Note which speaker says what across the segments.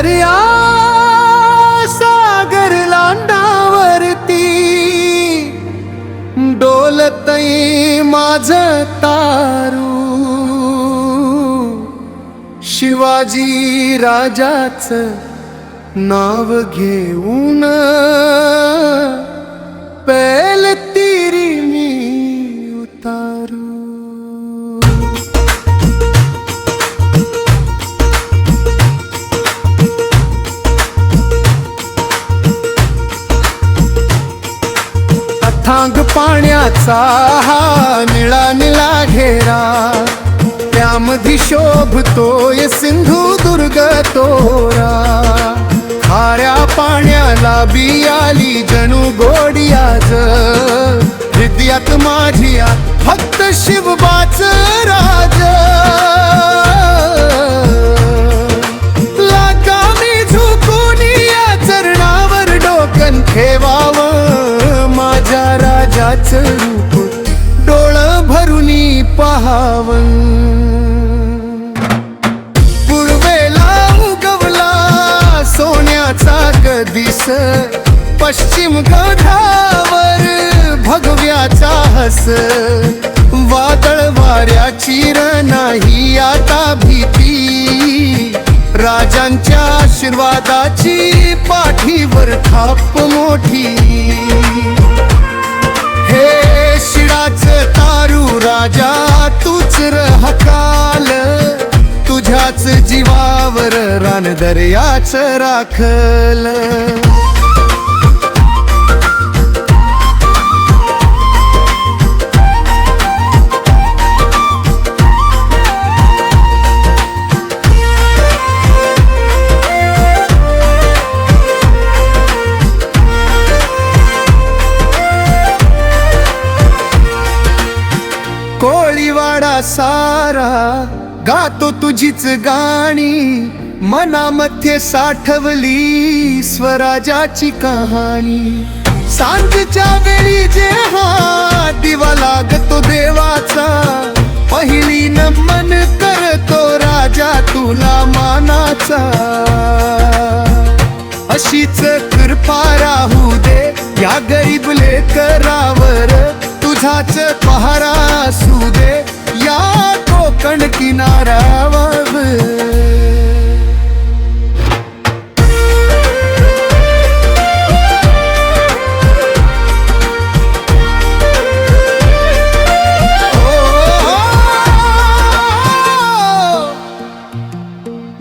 Speaker 1: दर्या सागर लांडावरती डोलतई माझ तारू शिवाजी राजाच नाव घेऊन पेल तिरी मी उतारू। अथांग पाण्याचा हा निळा निळा घेरा त्यामध्ये शोभतोय सिंधुदुर्ग तोरा। खाऱ्या पाण्याला बियाली जणू गोडी आज हृदयात माझिया फक्त शिवबाच राज। लागा मी झुकून या चरणावर डोकन ठेवावं माझ्या राजाच रूप डोळं भरूनी पहावं। सोन्याचा गदिस पश्चिम घाटावर भगव्याचा हस वादळ वाऱ्याची नाही आता भीती राजांच्या आशीर्वादाची पाठीवर थाप मोठी। हे शिडाचं तारू राजा तूच रहकाल तुझ्याच जीवावर रान दर्याच राखल। कोळीवाडा सारा गातो तुझीच गाणी मनामध्ये साठवली स्वराजाची कहाणी। सांजच्या वेळी जेव्हा दिवा लागतो देवाचा पहिली नमन करतो राजा तुला मानाचा। अशीच कृपा राहू दे या गरीब लेकरावर तुझाच पहारा असू दे या कोकण किनाऱ्यावर।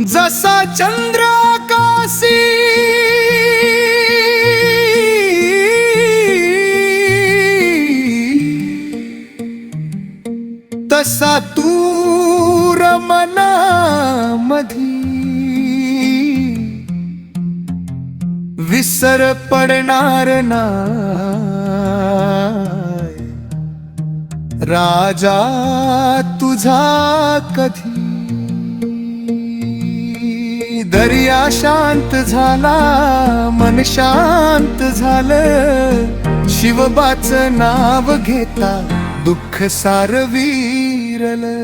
Speaker 1: जसा चंद्र आकाशी तसा तू रमनामधी विसर पडणार नाय राजा तुझा कधी। दर्या शांत झाला मन शांत झालं शिवबाचं नाव घेता दुःख सार विरलं।